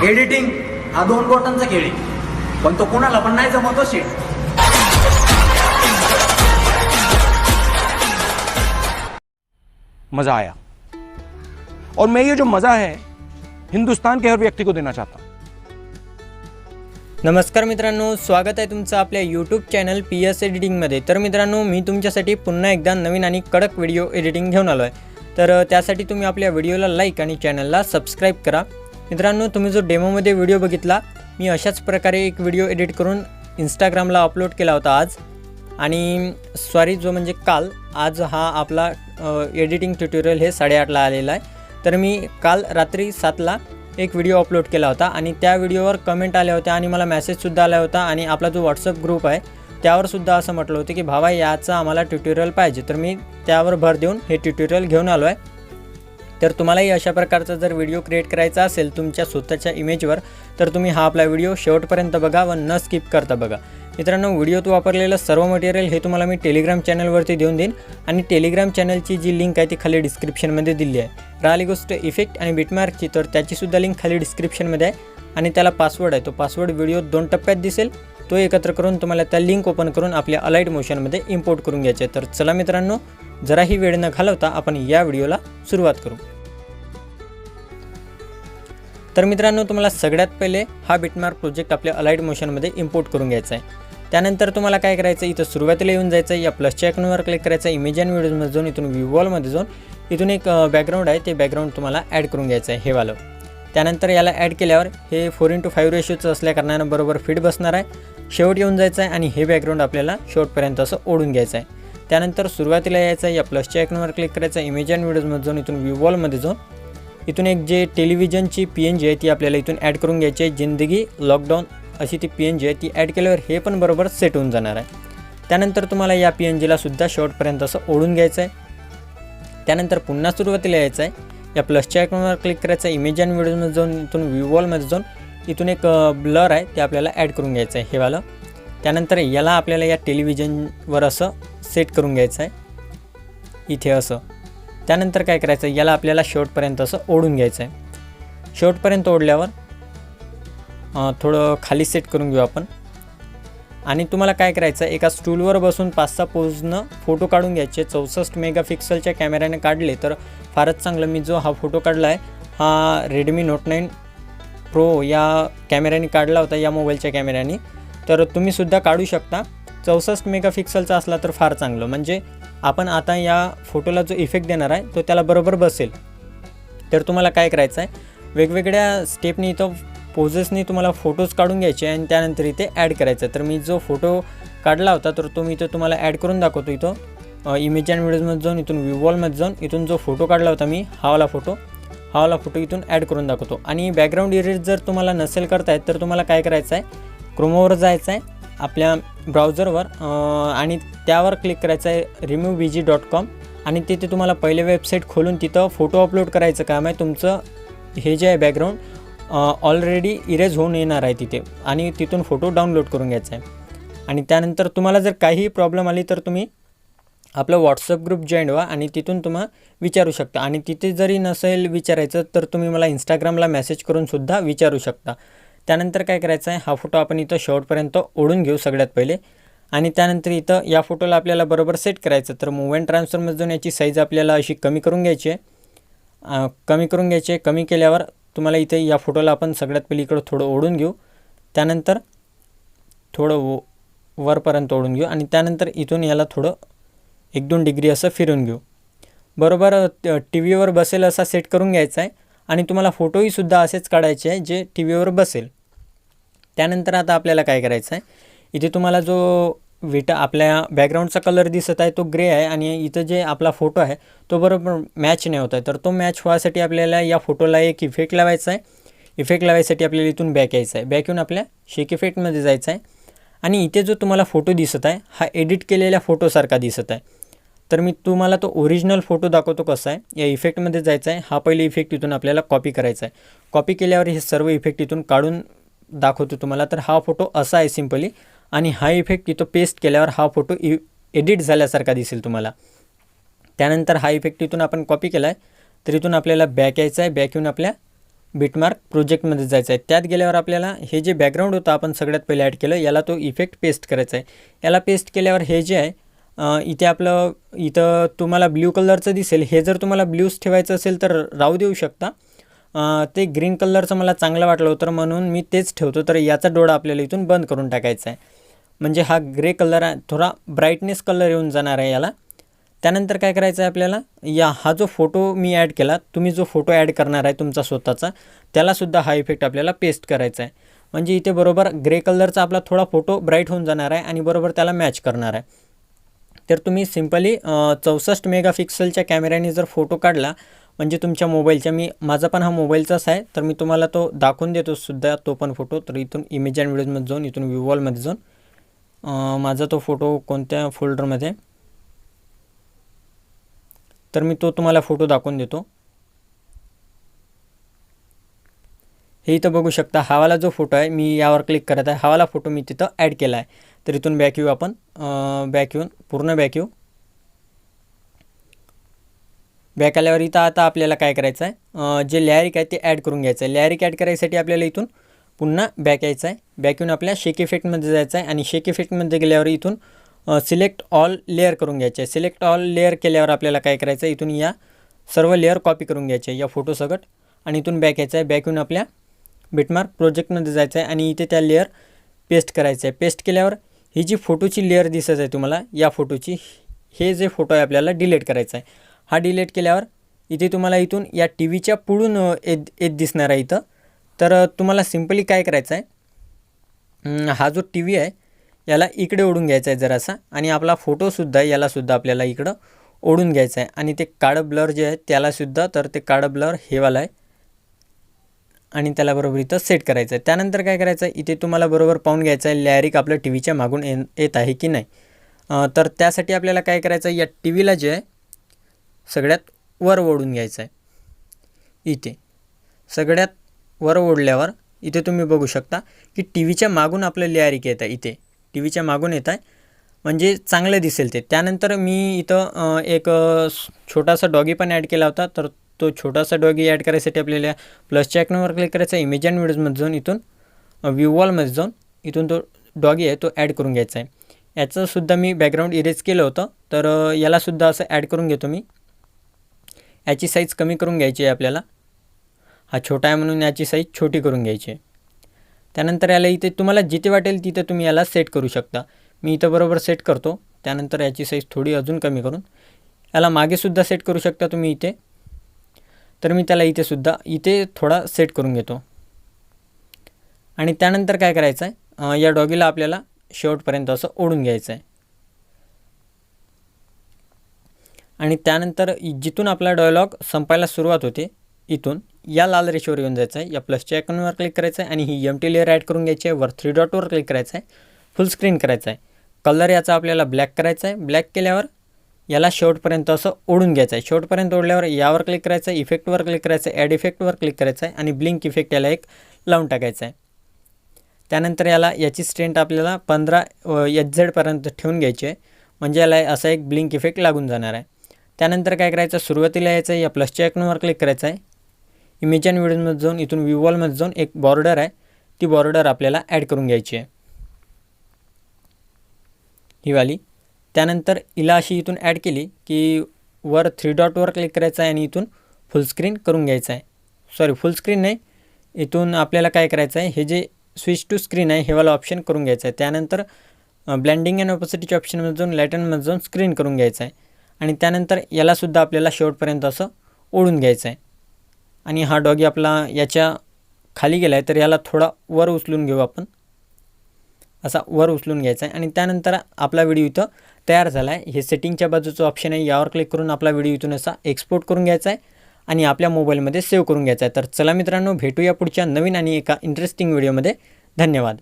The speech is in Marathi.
एडिटिंग हा 2 बोटांचा खेळ आहे, पण तो कोणाला पण नाही जमतो शेट. मज़ा आया और मैं ये जो मज़ा है हिंदुस्तान के हर व्यक्ति को देना चाहता हूँ. नमस्कार मित्रांनो, स्वागत आहे तुमचं आपल्या यूट्यूब चॅनल PS एडिटिंगमध्ये. तर मित्रांनो, मी तुमच्यासाठी पुन्हा एकदा नवीन आणि कडक व्हिडिओ एडिटिंग घेऊन आलो आहे. तर त्यासाठी तुम्ही आपल्या व्हिडिओला लाईक आणि चॅनलला सबस्क्राईब करा. मित्रांनो, तुम्ही जो डेमोमध्ये व्हिडिओ बघितला, मी अशाच प्रकारे एक व्हिडिओ एडिट करून इंस्टाग्रामला अपलोड केला होता आज. आणि सॉरी, जो म्हणजे काल. आज हा आपला एडिटिंग ट्युटोरियल हे 8:30ला आलेला आहे. तर मी काल रात्री 7ला एक व्हिडिओ अपलोड केला होता आणि त्या व्हिडिओवर कमेंट आल्या होत्या आणि मला मेसेजसुद्धा आला होता. आणि आपला जो व्हॉट्सअप ग्रुप आहे त्यावरसुद्धा असं म्हटलं होतं की भावा याचा आम्हाला ट्युटोरियल पाहिजे. तर मी त्यावर भर देऊन हे ट्युटोरियल घेऊन आलो आहे. तर तुम्हालाही अशा प्रकारचा जर व्हिडिओ क्रिएट करायचा असेल तुमच्या स्वतःच्या इमेजवर, तर तुम्ही हा आपला व्हिडिओ शेवटपर्यंत बघा व न स्किप करता बघा. मित्रांनो, व्हिडिओत वापरलेलं सर्व मटेरियल हे तुम्हाला मी टेलिग्राम चॅनलवरती देऊन देईन आणि टेलिग्राम चॅनलची जी लिंक आहे ती खाली डिस्क्रिप्शनमध्ये दिली आहे. राहिली गोष्ट इफेक्ट आणि बिटमार्कची, तर त्याचीसुद्धा लिंक खाली डिस्क्रिप्शनमध्ये आहे. आणि त्याला पासवर्ड आहे, तो पासवर्ड व्हिडिओत 2 टप्प्यात दिसेल. तो एकत्र करून तुम्हाला त्या लिंक ओपन करून आपल्या अलाइट मोशनमध्ये इम्पोर्ट करून घ्यायचे. तर चला मित्रांनो, जराही वेळ न घालवता आपण या व्हिडिओला सुरुवात करू. तर मित्रांनो, तुम्हाला सगळ्यात पहिले हा बिटमार्क प्रोजेक्ट आपल्या अलाइट मोशनमध्ये इम्पोर्ट करून घ्यायचा आहे. त्यानंतर तुम्हाला काय करायचं, इथं सुरुवातीला येऊन जायचं आहे, या प्लसच्या आयकॉनवर क्लिक करायचं, इमेज अँड व्हिडिओजमध्ये जाऊन इथून व्ह्यू वॉलमध्ये जाऊन इथून एक बॅकग्राऊंड आहे, ते बॅकग्राऊंड तुम्हाला ॲड करून घ्यायचं आहे, हे वालं. त्यानंतर याला ॲड केल्यावर हे 4:5 रेशोचं असल्या कारणानं बरोबर फिट बसणार आहे. शेवट येऊन जायचं आहे आणि हे बॅकग्राऊंड आपल्याला शेवटपर्यंत असं ओढून घ्यायचं आहे. त्यानंतर सुरुवातीला यायचं आहे, या प्लसच्या आयकॉनवर क्लिक करायचं, इमेज अँड व्हिडिओजमध्ये जाऊन इथून व्ह्यू वॉलमध्ये जाऊन इथून एक जे टेलिव्हिजनची PNG आहे ती आपल्याला इथून ॲड करून घ्यायची आहे. जिंदगी लॉकडाऊन अशी ती PNG आहे, ती ॲड केल्यावर हे पण बरोबर सेट होऊन जाणार आहे. त्यानंतर तुम्हाला या PNGला सुद्धा शेवटपर्यंत असं ओढून घ्यायचं आहे. त्यानंतर पुन्हा सुरुवातीला यायचं आहे, या प्लसच्या आयकॉनवर क्लिक करायचं, इमेज अँड व्हिडिओमध्ये जाऊन इथून व्ह्यू वॉलमध्ये जाऊन इथून एक ब्लर आहे ते आपल्याला ॲड करून घ्यायचं आहे, हे वालं. त्यानंतर याला आपल्याला या टेलिव्हिजनवर असं सेट करून घ्यायचं आहे, इथे असं. त्यानंतर काय करायचं, याला आपल्याला शेवटपर्यंत असं ओढून घ्यायचं आहे. शेवटपर्यंत ओढल्यावर थोडं खाली सेट करून घेऊ आपण. आणि तुम्हाला काय करायचं आहे, एका स्टूलवर बसून 5-6 पोजनं फोटो काढून घ्यायचे. 64 मेगापिक्सलच्या कॅमेऱ्याने काढले तर फारच चांगलं. मी जो हा फोटो काढला आहे हा Redmi Note 9 Pro या कॅमेऱ्याने काढला होता, या मोबाईलच्या कॅमेऱ्याने. तर तुम्हीसुद्धा काढू शकता. 64 मेगापिक्सलचा असला तर फार चांगलं, म्हणजे आपण आता या फोटोला जो इफेक्ट देणार आहे तो त्याला बरोबर बसेल. तर तुम्हाला काय करायचं आहे, वेगवेगळ्या स्टेपनी इथं पोजेसनी तुम्हाला फोटोज काढून घ्यायचे आणि त्यानंतर इथे ॲड करायचं. तर मी जो फोटो काढला होता तर तो मी इथं तुम्हाला ॲड करून दाखवतो. इथं इमेज अँड व्हिडिओजमध्ये जाऊन इथून व्ह्यू वॉलमध्ये जाऊन इथून जो फोटो काढला होता मी, हा वाला फोटो इथून ॲड करून दाखवतो. आणि बॅकग्राऊंड इरेज जर तुम्हाला नसेल करता येत तर तुम्हाला काय करायचं आहे, क्रोमोवर जायचं आहे आपल्या ब्राउझरवर आणि त्यावर क्लिक करायचं आहे removevg.com आणि तिथे तुम्हाला पहिले वेबसाईट खोलून तिथं फोटो अपलोड करायचं काम आहे. तुमचं हे जे आहे बॅकग्राऊंड ऑलरेडी इरेज होऊन येणार आहे तिथे आणि तिथून फोटो डाउनलोड करून घ्यायचा आहे. आणि त्यानंतर तुम्हाला जर काही प्रॉब्लेम आली तर तुम्ही आपलं व्हॉट्सअप ग्रुप जॉईन व्हा आणि तिथून तुम्हाला विचारू शकता. आणि तिथे जरी नसेल विचारायचं तर तुम्ही मला इंस्टाग्रामला मेसेज करूनसुद्धा विचारू शकता. त्यानंतर काय करायचं आहे, हा फोटो आपण इथं शेवटपर्यंत ओढून घेऊ सगळ्यात पहिले. आणि त्यानंतर इथं या फोटोला आपल्याला बरोबर सेट करायचं. तर मूव्ह अँड ट्रान्सफरमध्ये जाऊन याची साईज आपल्याला अशी कमी करून घ्यायची आहे. कमी केल्यावर तुम्हाला इथे या फोटोला आपण सगळ्यात पहिले इकडं थोडं ओढून घेऊ. त्यानंतर थोडं वरपर्यंत ओढून घेऊ आणि त्यानंतर इथून याला थोडं 1-2 डिग्री असं फिरून घेऊ. बरोबर TV वर बसेल असा सेट करून घ्यायचा आहे. आणि तुम्हाला फोटोही सुद्धा असेच काढायचे आहे जे TV वर बसेल. त्यानंतर आता आपल्याला काय करायचं आहे, इथे तुम्हाला जो आपल्या बॅकग्राऊंडचा कलर दिसत आहे तो ग्रे आहे आणि इथं जे आपला फोटो आहे तो बरोबर मॅच नाही होत आहे. तर तो मॅच व्हायसाठी आपल्याला या फोटोला एक इफेक्ट लावायचा आहे. इफेक्ट लावायसाठी आपल्याला इथून बॅक यायचं आहे. बॅक येऊन आपल्या शेक इफेक्टमध्ये जायचं आहे आणि इथे जो तुम्हाला फोटो दिसत आहे हा एडिट केलेल्या फोटोसारखा दिसत आहे. तर मी तुम्हाला तो ओरिजिनल फोटो दाखवतो कसा आहे. या इफेक्टमध्ये जायचं आहे. हा पहिले इफेक्ट इथून आपल्याला कॉपी करायचा आहे. कॉपी केल्यावर हे सर्व इफेक्ट इथून काढून दाखवतो तुम्हाला. तर हा फोटो असा आहे सिम्पली आणि हा इफेक्ट इथं पेस्ट केल्यावर हा फोटो एडिट झाल्यासारखा दिसेल तुम्हाला. त्यानंतर हा इफेक्ट इथून आपण कॉपी केला आहे तर इथून आपल्याला बॅक यायचं आहे. बॅक येऊन आपल्या बिटमार्क प्रोजेक्टमध्ये जायचं आहे. त्यात गेल्यावर आपल्याला हे जे बॅकग्राऊंड होतं आपण सगळ्यात पहिले ॲड केलं, याला तो इफेक्ट पेस्ट करायचा आहे. याला पेस्ट केल्यावर हे जे आहे इथे आपलं इथं तुम्हाला ब्ल्यू कलरचं दिसेल. हे जर तुम्हाला ब्ल्यूच ठेवायचं असेल तर राहू देऊ शकता. ते ग्रीन कलरचं मला चांगलं वाटलं होतं म्हणून मी तेच ठेवतो. तर याचा डोळा आपल्याला इथून बंद करून टाकायचा आहे. म्हणजे हा ग्रे कलर आहे, थोडा ब्राईटनेस कलर येऊन जाणार आहे याला. त्यानंतर काय करायचं आहे आपल्याला, हा जो फोटो मी ॲड केला, तुम्ही जो फोटो ॲड करणार आहे तुमचा स्वतःचा, त्यालासुद्धा हा इफेक्ट आपल्याला पेस्ट करायचा आहे. म्हणजे इथे बरोबर ग्रे कलरचा आपला थोडा फोटो ब्राईट होऊन जाणार आहे आणि बरोबर त्याला मॅच करणार आहे. तर तुम्ही सिम्पली 64 मेगापिक्सलच्या कॅमेऱ्याने जर फोटो काढला म्हणजे तुमच्या मोबाईलच्या, माझा पण हा मोबाईलचाच आहे तर मी तुम्हाला तो दाखवून देतो सुद्धा तो पण फोटो. तर इथून इमेज अँड व्हिडिओजमध्ये जाऊन इथून व्ह्यूवॉलमध्ये जाऊन माझा तो फोटो कोणत्या फोल्डरमध्ये, तर मी तो तुम्हाला फोटो दाखवून देतो. हे इथं बघू शकता हा वाला जो फोटो आहे, मी यावर क्लिक करत आहे, हा वाला फोटो मी तिथं ॲड केला आहे. तर इथून बॅक येऊ आपण, बॅक येऊन पूर्ण बॅक येऊ. बॅक आल्यावर इथं आता आपल्याला काय करायचं आहे, जे लॅरिक आहे ते ॲड करून घ्यायचं आहे. लॅरिक ॲड करायसाठी आपल्याला इथून पुन्हा बॅक यायचं आहे. बॅक येऊन आपल्या शेक इफेक्टमध्ये जायचं आहे आणि शेक इफेक्टमध्ये गेल्यावर इथून सिलेक्ट ऑल लेअर करून घ्यायचे आहे. सिलेक्ट ऑल लेअर केल्यावर आपल्याला काय करायचं आहे, इथून या सर्व लेअर कॉपी करून घ्यायचे आहे या फोटो सगट आणि इथून बॅक यायचं आहे. बॅक येऊन आपल्या बिटमार्क प्रोजेक्टमध्ये जायचं आहे आणि इथे त्या लेअर पेस्ट करायचं आहे. पेस्ट केल्यावर ही जी फोटोची लेअर दिसत आहे तुम्हाला, या फोटोची, हे जे फोटो आहे आपल्याला डिलीट करायचा आहे. हा डिलीट केल्यावर इथे तुम्हाला इथून या टी व्हीच्या पुढून येत दिसणार आहे इथं. तर तुम्हाला सिम्पली काय करायचं आहे, हा जो टी व्ही आहे याला इकडे ओढून घ्यायचा आहे जरासा आणि आपला फोटोसुद्धा यालासुद्धा आपल्याला इकडं ओढून घ्यायचं आहे आणि ते काळं ब्लर जे आहे त्यालासुद्धा, तर ते काळं ब्लर हेवाला आहे आणि त्याला बरोबर इथं सेट करायचं आहे. त्यानंतर काय करायचं आहे, इथे तुम्हाला बरोबर पाहून घ्यायचं आहे लॅरिक आपल्या टी व्हीच्या मागून येत आहे की नाही. तर त्यासाठी आपल्याला काय करायचं आहे, या टी व्हीला जे आहे सगळ्यात वर ओढून घ्यायचं आहे. इथे सगळ्यात वर ओढल्यावर इथे तुम्ही बघू शकता की टी व्हीच्या मागून आपलं लॅरिक येत आहे. इथे टी व्हीच्या मागून येत आहे म्हणजे चांगलं दिसेल ते. त्यानंतर मी इथं एक छोटासा डॉगी पण ॲड केला होता. तर तो छोटासा डॉगी ॲड करायसाठी आपल्याला प्लसच्या आयकॉनवर क्लिक करायचा, इमेज अँड व्हिडिओजमध्ये जाऊन इथून व्ह्यूवॉलमध्ये जाऊन इथून तो डॉगी आहे तो ॲड करून घ्यायचा आहे. याचंसुद्धा मी बॅकग्राऊंड इरेज केलं होतं. तर यालासुद्धा असं ॲड करून घेतो मी. याची साईज कमी करून घ्यायची आहे आपल्याला, हा छोटा आहे म्हणून याची साईज छोटी करून घ्यायची आहे. त्यानंतर याला इथे तुम्हाला जिथे वाटेल तिथे तुम्ही याला सेट करू शकता. मी इथं बरोबर सेट करतो. त्यानंतर याची साईज थोडी अजून कमी करून याला मागेसुद्धा सेट करू शकता तुम्ही इथे. तर मी त्याला इथे थोडा सेट करून घेतो आणि त्यानंतर काय करायचं आहे, या डॉगीला आपल्याला शेवटपर्यंत असं ओढून घ्यायचं आहे आणि त्यानंतर जिथून आपला डायलॉग संपायला सुरुवात होते इथून या लाल रेषेवर येऊन जायचं आहे. या प्लसच्या आयकॉनवर क्लिक करायचं आहे आणि ही एम्प्टी लेअर ॲड करून घ्यायची आहे. वर 3 डॉटवर क्लिक करायचं आहे, फुल स्क्रीन करायचं आहे. कलर याचा आपल्याला ब्लॅक करायचा आहे. ब्लॅक केल्यावर याला शेवटपर्यंत असं ओढून घ्यायचं आहे. शेवटपर्यंत ओढल्यावर यावर क्लिक करायचं आहे, इफेक्टवर क्लिक करायचं आहे, ॲड इफेक्टवर क्लिक करायचं आहे आणि ब्लिंक इफेक्ट याला एक लावून टाकायचं आहे. त्यानंतर याची स्ट्रेंथ आपल्याला 15 Hz पर्यंत ठेवून घ्यायची आहे म्हणजे याला असा एक ब्लिंक इफेक्ट लागून जाणार आहे. त्यानंतर काय करायचं, सुरुवातीला यायचं आहे, या प्लसच्या आयकॉनवर क्लिक करायचं आहे, इमेज अँड व्हिडिओजमध्ये जाऊन इथून व्ह्यूवॉलमध्ये जाऊन एक बॉर्डर आहे, ती बॉर्डर आपल्याला ॲड करून घ्यायची आहे ही वाली. त्यानंतर हिला अशी इथून ॲड केली की वर 3 डॉटवर क्लिक करायचं आहे आणि इथून फुल स्क्रीन करून घ्यायचं आहे. सॉरी, फुल स्क्रीन नाही, इथून आपल्याला काय करायचं आहे, हे जे स्विच टू स्क्रीन आहे हे वाला ऑप्शन करून घ्यायचं आहे. त्यानंतर ब्लेंडिंग अँड ऑपोसिटीच्या ऑप्शनमध्ये जाऊन लाईटनमध्ये जाऊन स्क्रीन करून घ्यायचं आहे आणि त्यानंतर यालासुद्धा आपल्याला शेवटपर्यंत असं ओढून घ्यायचं आहे. आणि हा डॉगी आपला याच्या खाली गेला आहे तर याला थोडा वर उचलून घेऊ आपण, असा वर उचलून घ्यायचा आहे आणि त्यानंतर आपला व्हिडिओ इथं तयार झाला आहे. हे सेटिंगच्या बाजूचं ऑप्शन आहे, यावर क्लिक करून आपला व्हिडिओ इथून असा एक्सपोर्ट करून घ्यायचा आहे आणि आपल्या मोबाईलमध्ये सेव्ह करून घ्यायचा आहे. तर चला मित्रांनो, भेटूया पुढच्या नवीन आणि एका इंटरेस्टिंग व्हिडिओमध्ये. धन्यवाद.